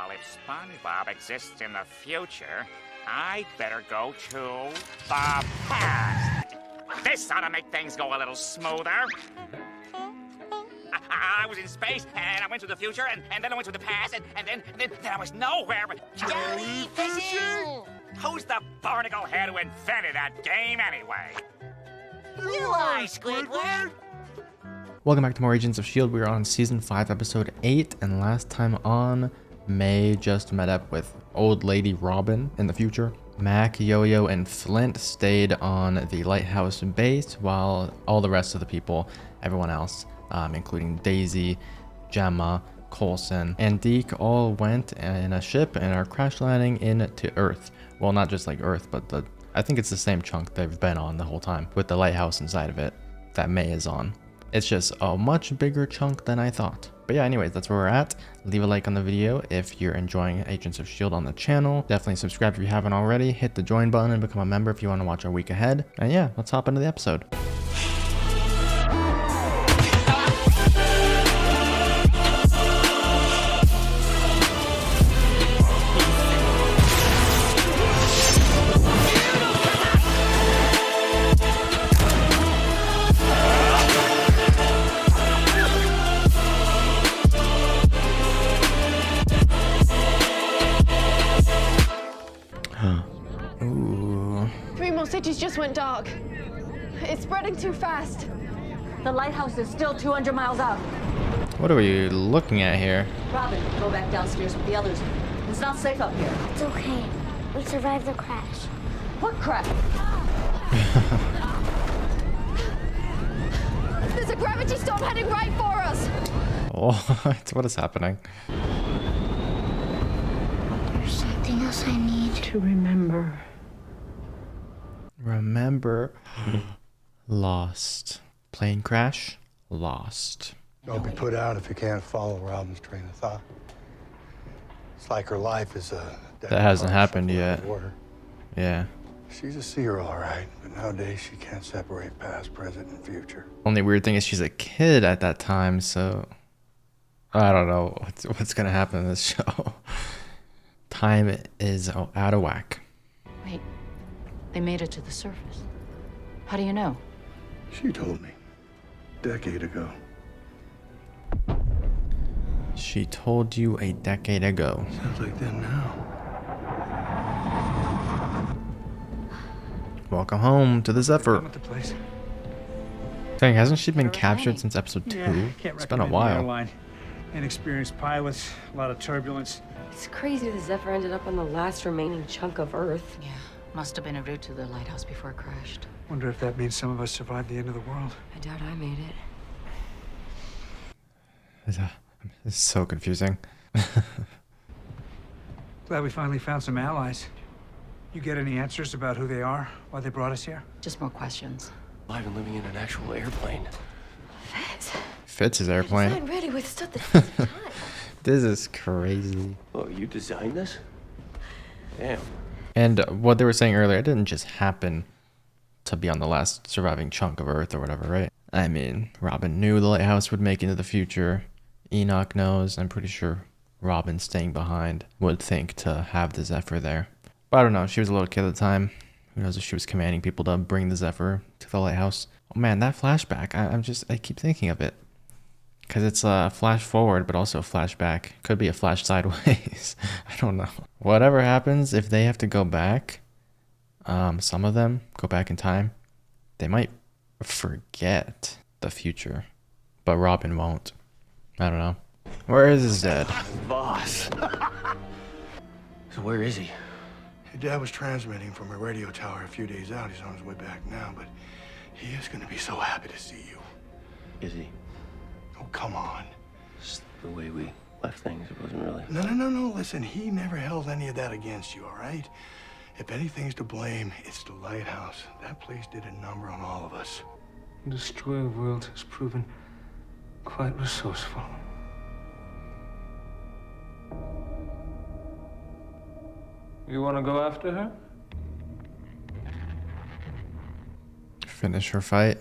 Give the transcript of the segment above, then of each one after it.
Well, if SpongeBob exists in the future, I'd better go to the past. This ought to make things go a little smoother. I was in space, and I went to the future, and then I went to the past, and then I was nowhere. Jellyfishing! Who's the barnacle head who invented that game, anyway? You are, Squidward! Welcome back to more Agents of S.H.I.E.L.D. We are on Season 5, Episode 8, and last time on, May just met up with Old Lady Robin in the future. Mac, Yo-Yo, and Flint stayed on the lighthouse base, while all the rest of the people, everyone else, including Daisy, Gemma, Coulson, and Deke, all went in a ship and are crash landing into Earth. Well, not just like Earth, but I think it's the same chunk they've been on the whole time, with the lighthouse inside of it that May is on. It's just a much bigger chunk than I thought. But yeah, anyways, that's where we're at. Leave a like on the video if you're enjoying Agents of S.H.I.E.L.D. on the channel. Definitely subscribe if you haven't already. Hit the join button and become a member if you want to watch our week ahead. And yeah, let's hop into the episode. Cities just went dark. It's spreading too fast. The lighthouse is still 200 miles out. What are we looking at here? Robin, go back downstairs with the others. It's not safe up here. It's okay. We survived the crash. What crash? There's a gravity storm heading right for us. What is happening? There's something else I need to remember. Remember. Lost. Plane crash. Lost. Don't be put out if you can't follow Robin's train of thought. It's like her life is a... That hasn't happened yet. Yeah. She's a seer, all right, but nowadays she can't separate past, present, and future. Only weird thing is she's a kid at that time, so... I don't know what's gonna happen in this show. Time is out of whack. Wait. They made it to the surface. How do you know? She told me. A decade ago. She told you a decade ago. Sounds like them now. Welcome home to the Zephyr. Dang, hasn't she been captured since episode 2? Yeah, It's been a while. Airline. Inexperienced pilots, a lot of turbulence. It's crazy the Zephyr ended up on the last remaining chunk of Earth. Yeah, must have been en route to the lighthouse before it crashed. Wonder if that means some of us survived the end of the world. I doubt I made it. It's so confusing. Glad we finally found some allies. You get any answers about who they are, why they brought us here? Just more questions. Alive and living in an actual airplane. Fits his airplane. I'm ready withstood the test of time. This is crazy. Oh, you designed this? Damn. And what they were saying earlier, it didn't just happen to be on the last surviving chunk of Earth or whatever, right? I mean, Robin knew the lighthouse would make it into the future. Enoch knows. I'm pretty sure Robin staying behind would think to have the Zephyr there. But I don't know. She was a little kid at the time. Who knows if she was commanding people to bring the Zephyr to the lighthouse. Oh man, that flashback. I keep thinking of it. Because it's a flash forward, but also a flashback. Could be a flash sideways. I don't know. Whatever happens, if they have to go back, some of them go back in time, they might forget the future. But Robin won't. I don't know. Where is his dad? Boss. So where is he? Your dad was transmitting from a radio tower a few days out. He's on his way back now, but he is going to be so happy to see you. Is he? Oh, come on. Just the way we left things, it wasn't really... No. Listen, he never held any of that against you, all right? If anything's to blame, it's the lighthouse. That place did a number on all of us. The destroyer world has proven quite resourceful. You want to go after her? Finish her fight.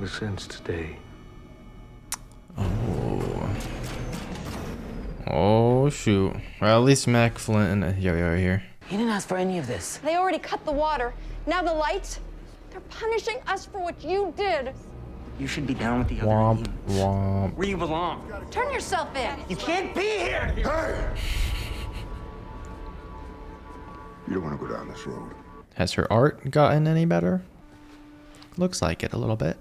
The sense today. Oh Oh shoot. Well, at least Mac, Flint, and Yo-Yo are here. He didn't ask for any of this. They already cut the water. Now the lights. They're punishing us for what you did. You should be down with the other Womp, humans. womp. Where you belong. Turn yourself in. You can't be here. Hey! You don't want to go down this road. Has her art gotten any better? Looks like it a little bit.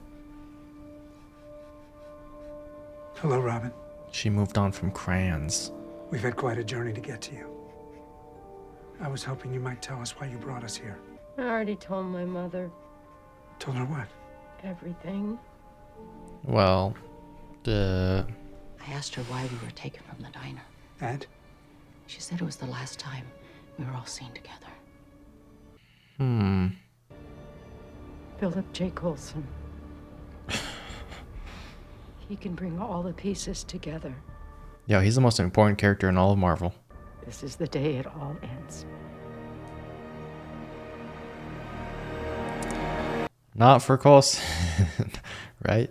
Hello, Robin. She moved on from crayons. We've had quite a journey to get to you. I was hoping you might tell us why you brought us here. I already told my mother Told her what? everything. Well, I asked her why we were taken from the diner. And? She said it was the last time we were all seen together. Philip J. Coulson. He can bring all the pieces together. Yo, he's the most important character in all of Marvel. This is the day it all ends. Not for Coulson, right?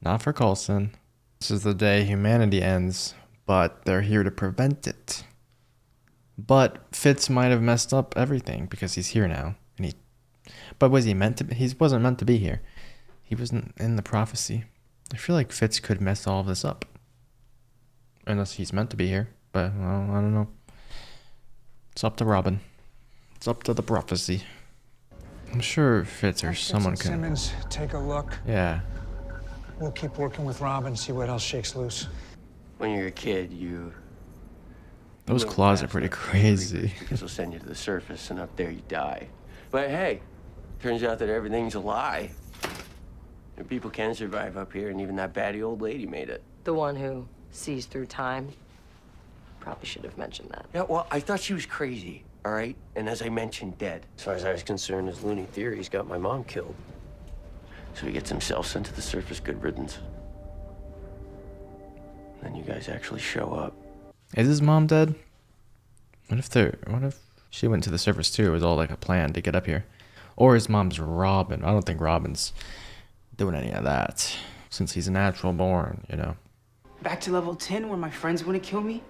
Not for Coulson. This is the day humanity ends, but they're here to prevent it. But Fitz might have messed up everything because he's here now. But was he meant to be? He wasn't meant to be here. He wasn't in the prophecy. I feel like Fitz could mess all of this up. Unless he's meant to be here. But, well, I don't know. It's up to Robin. It's up to the prophecy. I'm sure Fitz or someone can... Simmons, take a look. Yeah. We'll keep working with Robin, see what else shakes loose. When you're a kid, Those claws are pretty crazy. Because they'll send you to the surface, and up there you die. But hey, turns out that everything's a lie. And people can survive up here, and even that batty old lady made it. The one who sees through time. Probably should have mentioned that. Yeah, well, I thought she was crazy, all right? And as I mentioned, dead. As far as I was concerned, his loony theories got my mom killed. So he gets himself sent to the surface, good riddance. Then you guys actually show up. Is his mom dead? What if she went to the surface too? It was all like a plan to get up here. Or his mom's Robin. I don't think Robin's doing any of that. Since he's a natural born, you know. Back to level 10 where my friends wouldn't kill me?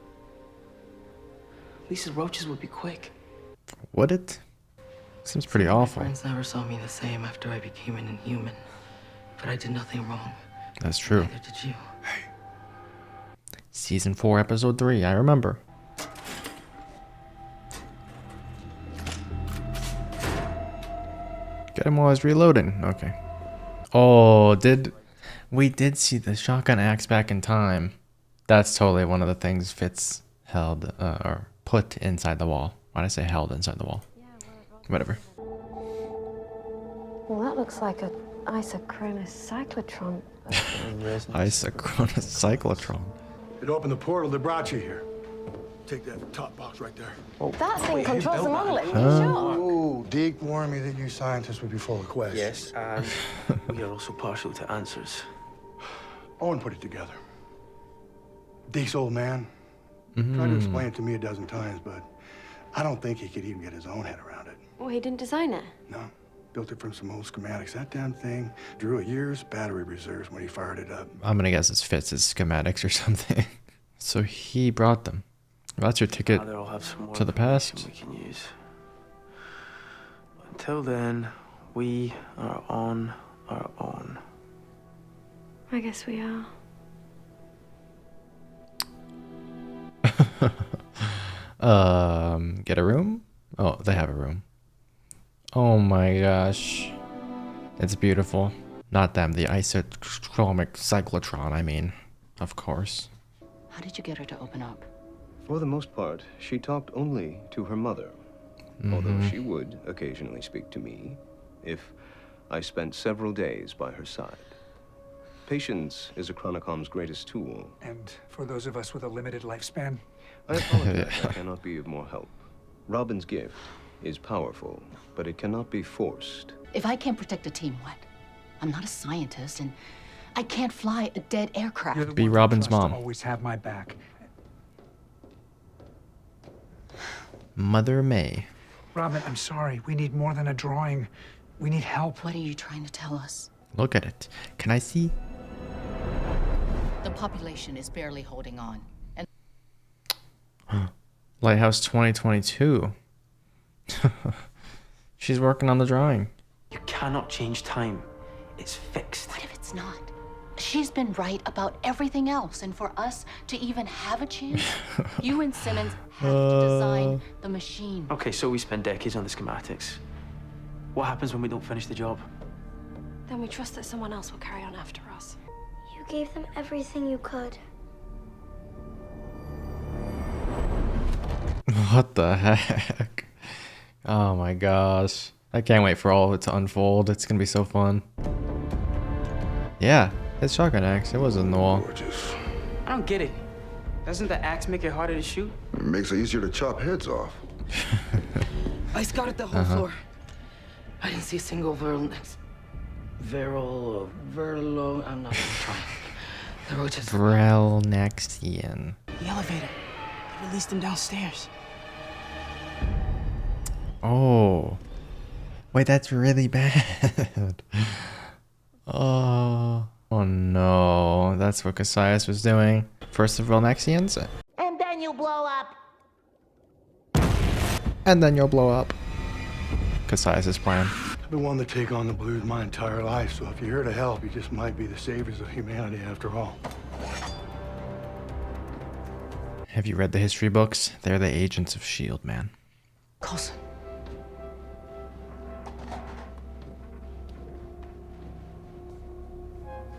At least the roaches would be quick. Would it? Seems pretty awful. My friends never saw me the same after I became an inhuman. But I did nothing wrong. That's true. Neither did you. Season 4, episode 3, I remember. Get him while he's reloading. Okay. Oh, we did see the shotgun axe back in time. That's totally one of the things Fitz held, or put inside the wall. Why'd I say held inside the wall? Whatever. Well, that looks like a isochronous cyclotron. Isochronous cyclotron. It opened the portal that brought you here. Take that top box right there. That thing controls the monolith. Sure. Oh, Deke warned me that you scientists would be full of questions. Yes, and we are also partial to answers. Owen put it together. Deke's old man tried to explain it to me a dozen times, but I don't think he could even get his own head around it. Well, he didn't design it. No, built it from some old schematics. That damn thing drew a year's battery reserves when he fired it up. I'm gonna guess it's Fitz's schematics or something. So he brought them. That's your ticket to the past. We can use. Until then, we are on our own. I guess we are. Get a room? Oh, they have a room. Oh my gosh. It's beautiful. Not them, the isochromic cyclotron, I mean. Of course. How did you get her to open up? For the most part, she talked only to her mother. Although she would occasionally speak to me, if I spent several days by her side. Patience is a Chronicom's greatest tool. And for those of us with a limited lifespan? I apologize, I cannot be of more help. Robin's gift is powerful, but it cannot be forced. If I can't protect a team, what? I'm not a scientist, and I can't fly a dead aircraft. Be Robin's mom. Always have my back. Mother May. Robin, I'm sorry. We need more than a drawing. We need help. What are you trying to tell us? Look at it. Can I see? The population is barely holding on. And Lighthouse 2022. She's working on the drawing. You cannot change time. It's fixed. What if it's not? She's been right about everything else, and for us to even have a chance, you and Simmons have to design the machine. Okay, so we spend decades on the schematics. What happens when we don't finish the job? Then we trust that someone else will carry on after us. You gave them everything you could. What the heck? Oh my gosh. I can't wait for all of it to unfold. It's gonna be so fun. Yeah, it's shotgun axe. It wasn't in the wall. Gorgeous. I don't get it. Doesn't the axe make it harder to shoot? It makes it easier to chop heads off. I scouted the whole floor. I didn't see a single Verlo, I'm not even trying. The roaches. Vrelnexian. The elevator. They released him downstairs. Oh. Wait, that's really bad. Oh no. That's what Cassius was doing. First the Vrelnexians. And then you blow up. And then you'll blow up. Cassius' plan. I've been wanting to take on the Blues my entire life, so if you're here to help, you just might be the saviors of humanity after all. Have you read the history books? They're the agents of S.H.I.E.L.D, man. Coulson.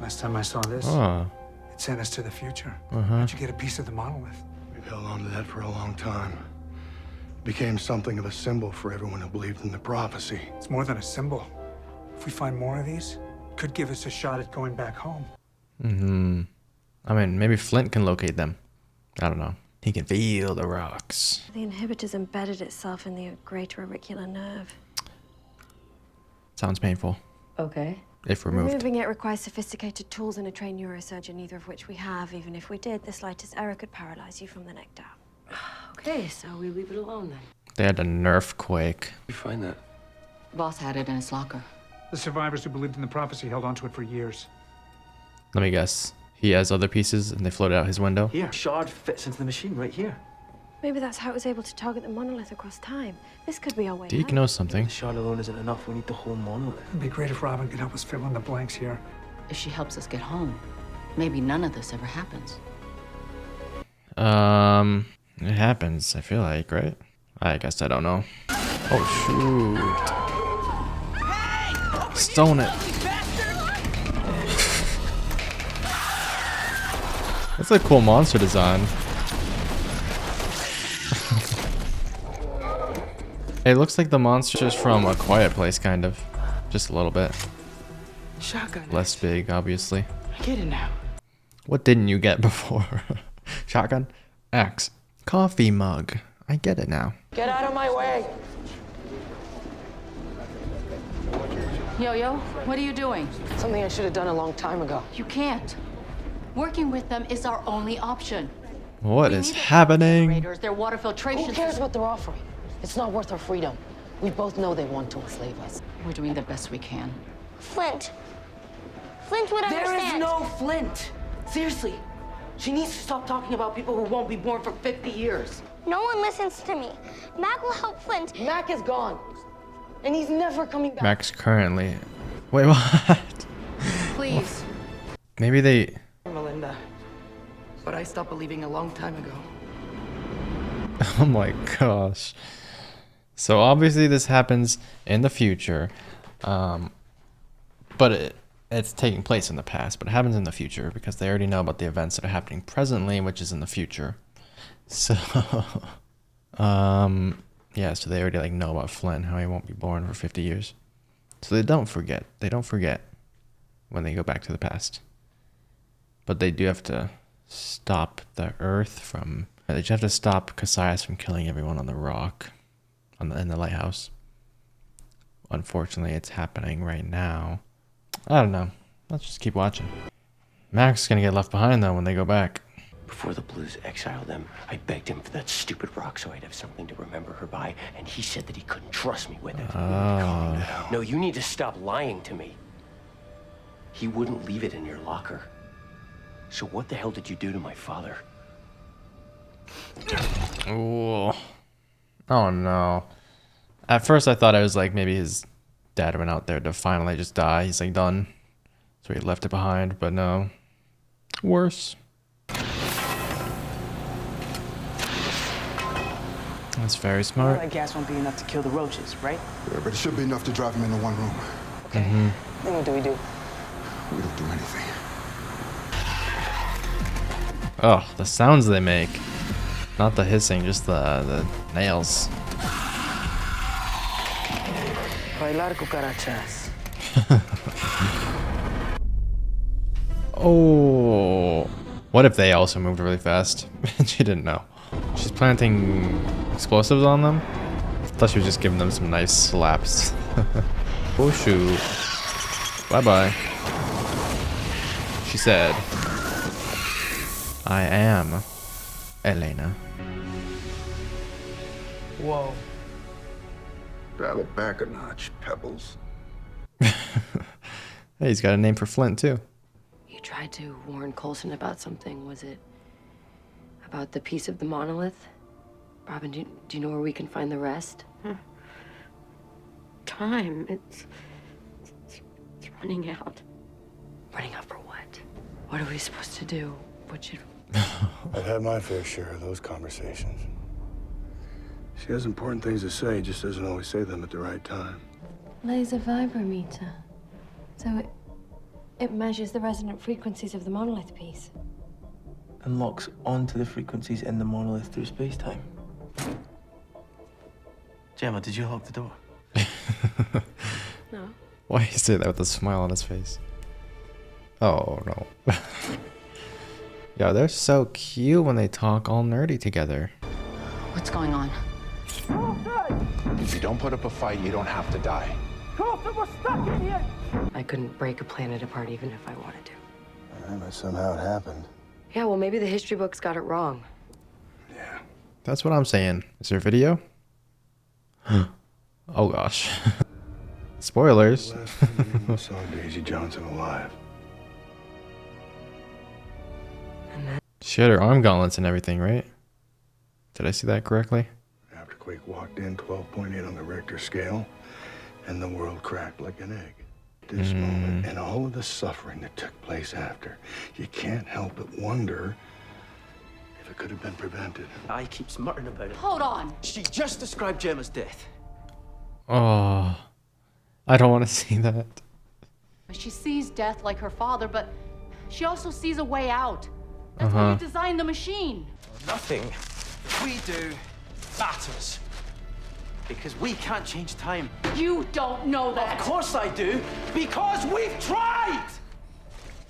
Last time I saw this, it sent us to the future. How'd you get a piece of the monolith? We've held on to that for a long time. It became something of a symbol for everyone who believed in the prophecy. It's more than a symbol. If we find more of these, it could give us a shot at going back home. I mean, maybe Flint can locate them. I don't know. He can feel the rocks. The inhibitor's embedded itself in the greater auricular nerve. Sounds painful. Okay. If removed. Removing it requires sophisticated tools and a trained neurosurgeon, neither of which we have. Even if we did, the slightest error could paralyze you from the neck down. Okay, so we leave it alone then. They had a nerf quake. You find that? Boss had it in his locker. The survivors who believed in the prophecy held onto it for years. Let me guess. He has other pieces and they floated out his window? Here, S.H.I.E.L.D. fits into the machine right here. Maybe that's how it was able to target the monolith across time. This could be our way Deke out. knows something. S.H.I.E.L.D. alone isn't enough. We need the whole monolith. It'd be great if Robin could help us fill in the blanks here. If she helps us get home, maybe none of this ever happens. It happens, I feel like, right? I guess I don't know. Oh, shoot. Stone it. That's a cool monster design. It looks like the monsters from A Quiet Place, kind of. Just a little bit. Shotgun. Less big, obviously. I get it now. What didn't you get before? Shotgun? Axe. Coffee mug. I get it now. Get out of my way. Yo-Yo, what are you doing? Something I should have done a long time ago. You can't. Working with them is our only option. What is happening? Their water filtration. Who cares what they're offering? It's not worth our freedom. We both know they want to enslave us. We're doing the best we can. Flint. Flint would understand. There is no Flint. Seriously. She needs to stop talking about people who won't be born for 50 years. No one listens to me. Mac will help Flint. Mac is gone. And he's never coming back. Mac's currently... Wait, what? Please. Maybe they... Melinda. But I stopped believing a long time ago. Oh my gosh. So obviously this happens in the future. But it's taking place in the past, but it happens in the future because they already know about the events that are happening presently, which is in the future. So, yeah, so they already know about Flint, how he won't be born for 50 years. So they don't forget. They don't forget when they go back to the past. But they do have to stop the Earth from... They just have to stop Cassius from killing everyone on the rock, in the lighthouse. Unfortunately, it's happening right now. I don't know. Let's just keep watching. Mac's gonna get left behind though when they go back. Before the Blues exiled them, I begged him for that stupid rock so I'd have something to remember her by, and he said that he couldn't trust me with it. Calm down. No, you need to stop lying to me. He wouldn't leave it in your locker. So what the hell did you do to my father? Ooh. Oh no. At first I thought I was like maybe his dad went out there to finally just die. He's like done. So he left it behind, but no. Worse. That's very smart. That gas won't be enough to kill the roaches, right? Yeah, but it should be enough to drive them into one room. Okay. Then what do? We don't do anything. Oh, the sounds they make. Not the hissing, just the nails. Bailar cucarachas. Oh. What if they also moved really fast? She didn't know. She's planting explosives on them? Thought she was just giving them some nice slaps. Oh shoot. Bye-bye. She said, I am Elena. Whoa. Dial it back a notch, Pebbles. Hey, he's got a name for Flint too. You tried to warn Coulson about something. Was it about the piece of the monolith? Robin, do you know where we can find the rest? Time. It's running out. Running out for what? What are we supposed to do? What should... I've had my fair share of those conversations. She has important things to say, just doesn't always say them at the right time. Laser vibrometer. So it measures the resonant frequencies of the monolith piece. And locks onto the frequencies in the monolith through space-time. Gemma, did you lock the door? No. Why you say that with a smile on his face? Oh no. Yeah, they're so cute when they talk all nerdy together. What's going on? If you don't put up a fight, you don't have to die. We're stuck in here! I couldn't break a planet apart even if I wanted to. But somehow it happened. Yeah, well, maybe the history books got it wrong. That's what I'm saying. Is there a video? Oh gosh. Spoilers. Last time I saw Daisy Johnson alive. She had her arm gauntlets and everything, right? Did I see that correctly? After Quake walked in, 12.8 on the Richter scale, and the world cracked like an egg. This moment and all of the suffering that took place after, you can't help but wonder if it could have been prevented. I keep smuttering about it. Hold on. She just described Gemma's death. Oh, I don't want to see that. She sees death like her father, but she also sees a way out. That's why you designed the machine. Nothing we do matters. Because we can't change time. You don't know that. Of course I do. Because we've tried!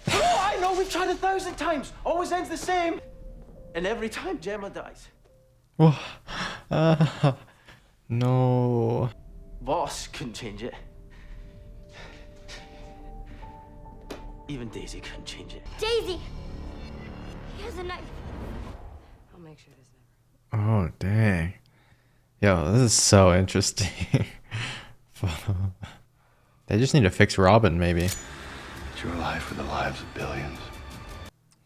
Oh, I know, we've tried 1,000 times. Always ends the same. And every time Gemma dies. No. Boss couldn't change it. Even Daisy couldn't change it. Daisy! He has a knife. I'll make sure this never... Oh, dang. Yo, this is so interesting. They just need to fix Robin, maybe. It's your life for the lives of billions.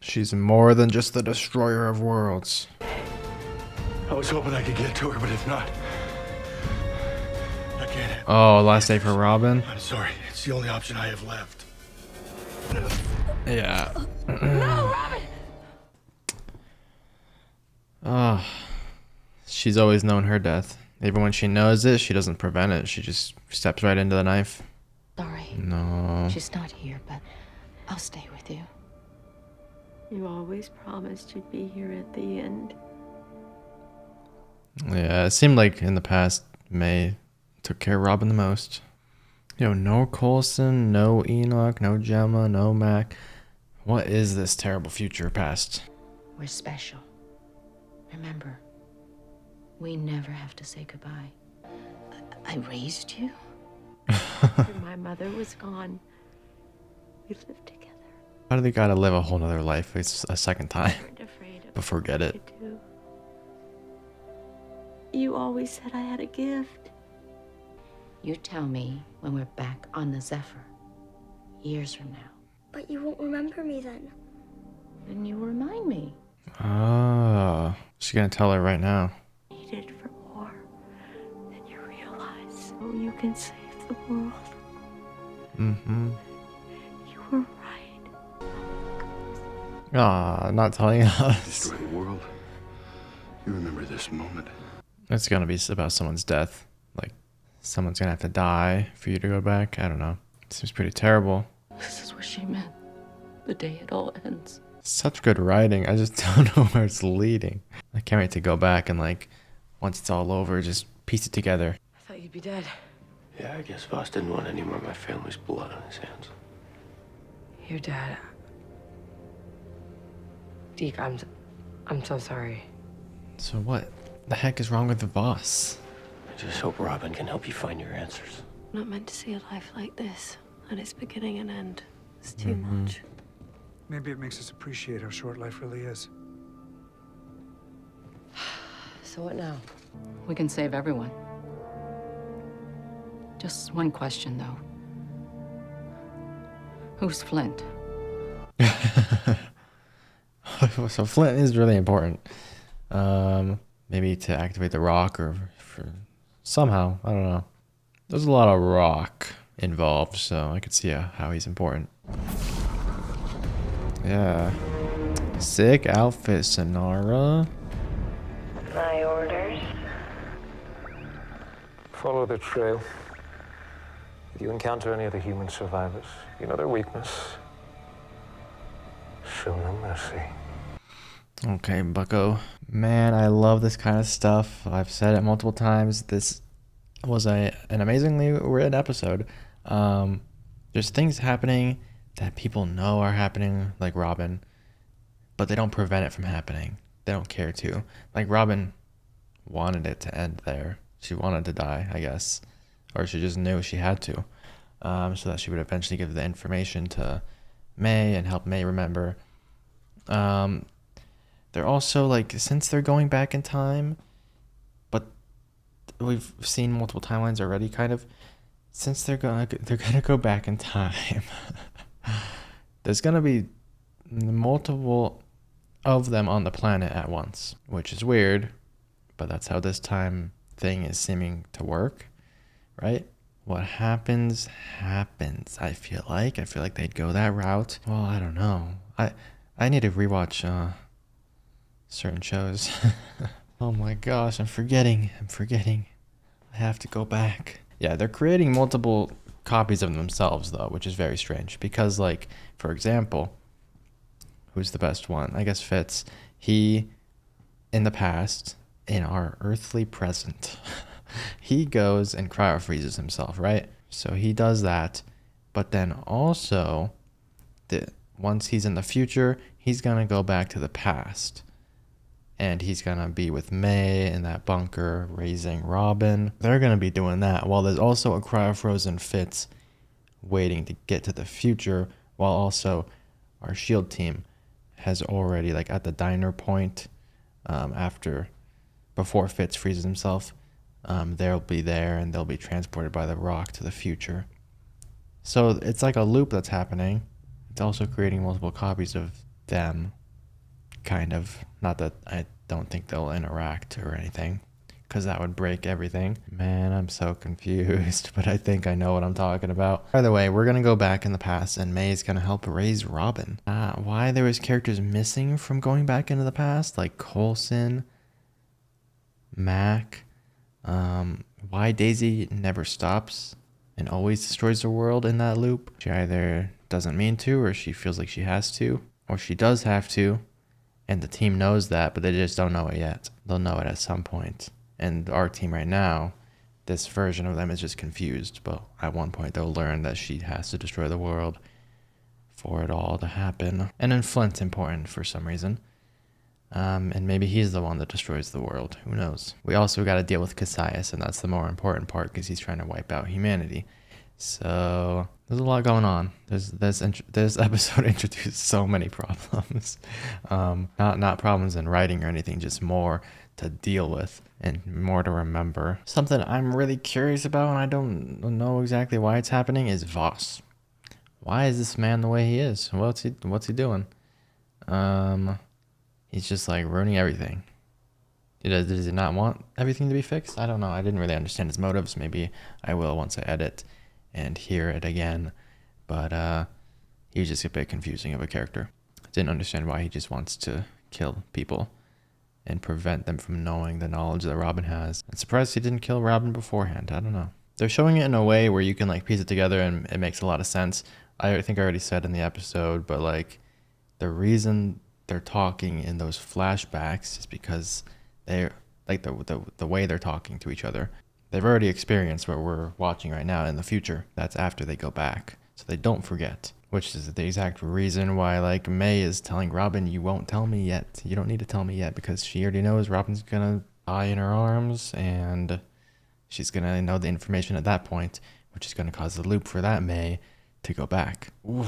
She's more than just the destroyer of worlds. I was hoping I could get to her, but if not, I can't. Oh, last day for Robin? I'm sorry. It's the only option I have left. Yeah. No, Robin! Oh. She's always known her death. Even when she knows it, she doesn't prevent it. She just steps right into the knife. Sorry. No. She's not here, but I'll stay with you. You always promised you'd be here at the end. Yeah, it seemed like in the past, May took care of Robin the most. Yo, no Coulson, no Enoch, no Gemma, no Mac. What is this terrible future past? We're special. Remember, we never have to say goodbye. I raised you. After my mother was gone, we lived together. Why do they gotta live a whole nother life? It's a second time. But forget it. You always said I had a gift. You tell me when we're back on the Zephyr, years from now. But you won't remember me then. Then you remind me. Oh, she's gonna tell her right now. Needed for more than you realize. Oh, you can save the world. Mm-hmm. You were right. Ah, not telling us. Destroy the world. You remember this moment. It's gonna be about someone's death. Like, someone's gonna have to die for you to go back. I don't know. It seems pretty terrible. This is what she meant. The day it all ends. Such good writing. I just don't know where it's leading. I can't wait to go back and, like, once it's all over, just piece it together. I thought you'd be dead. Yeah, I guess Voss didn't want any more of my family's blood on his hands. Your dad. Deke, I'm so sorry. So what the heck is wrong with the boss? I just hope Robin can help you find your answers. I'm not meant to see a life like this, at its beginning and end. It's too much. Maybe it makes us appreciate how short life really is. So what now? We can save everyone. Just one question, though. Who's Flint? So Flint is really important. Maybe to activate the rock or for somehow, I don't know. There's a lot of rock involved, so I could see how he's important. Yeah. Sick outfit, Sonara. My orders. Follow the trail. If you encounter any of the human survivors, you know their weakness. Show no mercy. Okay, bucko. Man, I love this kind of stuff. I've said it multiple times. This was an amazingly written episode. There's things happening that people know are happening, like Robin, but they don't prevent it from happening. They don't care to. Like Robin wanted it to end there. She wanted to die, I guess. Or she just knew she had to. So that she would eventually give the information to May and help May remember. They're also, like, since they're going back in time, but we've seen multiple timelines already, kind of. Since they're gonna go back in time, there's gonna be multiple of them on the planet at once, which is weird, but that's how this time thing is seeming to work, right? What happens, I feel like they'd go that route. Well, I don't know. I need to rewatch certain shows. Oh my gosh, I'm forgetting. I have to go back. Yeah, they're creating multiple copies of themselves, though, which is very strange. Because, like, for example, who's the best one? I guess Fitz. He, in the past, in our earthly present, he goes and cryo-freezes himself, right? So he does that. But then also, once he's in the future, he's going to go back to the past. And he's going to be with May in that bunker, raising Robin. They're going to be doing that. While there's also a cryo-frozen Fitz waiting to get to the future. While also our S.H.I.E.L.D. team has already, like, at the diner point, before Fitz freezes himself, they'll be there and they'll be transported by the rock to the future. So it's like a loop that's happening. It's also creating multiple copies of them. Kind of. Not that I don't think they'll interact or anything, because that would break everything. Man, I'm so confused, but I think I know what I'm talking about. By the way, we're going to go back in the past, and May's going to help raise Robin. Why there was characters missing from going back into the past, like Coulson, Mac, why Daisy never stops and always destroys the world in that loop. She either doesn't mean to, or she feels like she has to, or she does have to. And the team knows that, but they just don't know it yet. They'll know it at some point. And our team right now, this version of them is just confused. But at one point, they'll learn that she has to destroy the world for it all to happen. And then Flint's important for some reason. And maybe he's the one that destroys the world. Who knows? We also got to deal with Cassius, and that's the more important part because he's trying to wipe out humanity. So there's a lot going on. This episode introduced so many problems. Not problems in writing or anything, just more to deal with and more to remember. Something I'm really curious about, and I don't know exactly why it's happening, is Voss. Why is this man the way he is? What's he doing? He's just like ruining everything. Does he not want everything to be fixed? I don't know. I didn't really understand his motives. Maybe I will once I edit and hear it again. But he was just a bit confusing of a character. Didn't understand why he just wants to kill people and prevent them from knowing the knowledge that Robin has. I'm surprised he didn't kill Robin beforehand. I don't know. They're showing it in a way where you can like piece it together and it makes a lot of sense. I think I already said in the episode, but like the reason they're talking in those flashbacks is because they're like the way they're talking to each other. They've already experienced what we're watching right now in the future. That's after they go back. So they don't forget, which is the exact reason why like May is telling Robin, you won't tell me yet. You don't need to tell me yet, because she already knows Robin's gonna die in her arms and she's gonna know the information at that point, which is gonna cause the loop for that May to go back. Ooh.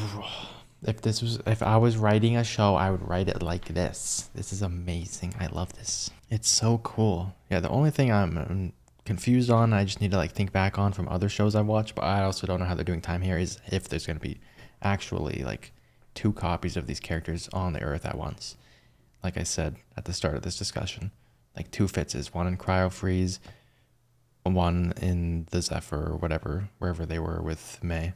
If I was writing a show, I would write it like this. This is amazing. I love this. It's so cool. Yeah, the only thing I'm confused on, I just need to like think back on from other shows I've watched, but I also don't know how they're doing time here, is if there's going to be actually like 2 copies of these characters on the Earth at once. Like I said at the start of this discussion, like 2 Fitzes, one in cryo freeze, one in the Zephyr or whatever, wherever they were with May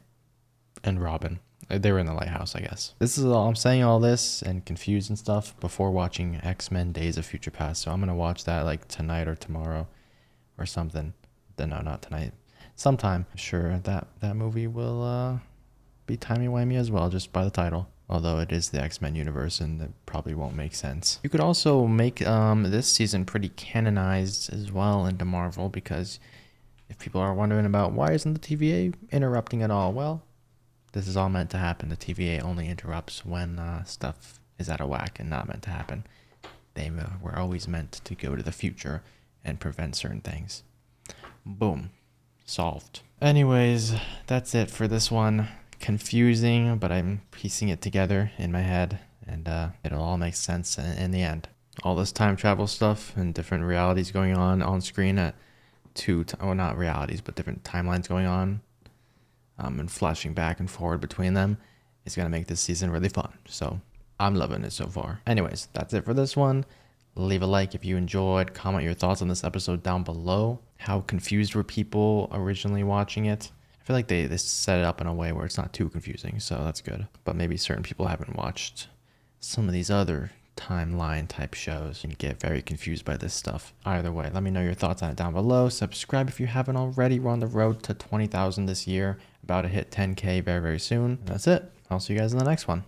and Robin. They were in the lighthouse, I guess. This is all I'm saying, all this and confused and stuff before watching X-Men Days of Future Past. So I'm gonna watch that like tonight or tomorrow or something. No, not tonight. Sometime. I'm sure that movie will be timey-wimey as well, just by the title. Although it is the X-Men universe and it probably won't make sense. You could also make this season pretty canonized as well into Marvel, because if people are wondering about why isn't the TVA interrupting at all, well, this is all meant to happen. The TVA only interrupts when stuff is out of whack and not meant to happen. They were always meant to go to the future and prevent certain things. Boom. Solved. Anyways, that's it for this one. Confusing, but I'm piecing it together in my head, and it'll all make sense in the end. All this time travel stuff and different realities going on screen at not realities, but different timelines going on. And flashing back and forward between them is going to make this season really fun. So I'm loving it so far. Anyways, that's it for this one. Leave a like if you enjoyed. Comment your thoughts on this episode down below. How confused were people originally watching it? I feel like they set it up in a way where it's not too confusing, so that's good. But maybe certain people haven't watched some of these other timeline type shows and get very confused by this stuff. Either way, let me know your thoughts on it down below. Subscribe if you haven't already. We're on the road to 20,000 this year, about to hit 10K very soon. And that's it. I'll see you guys in the next one.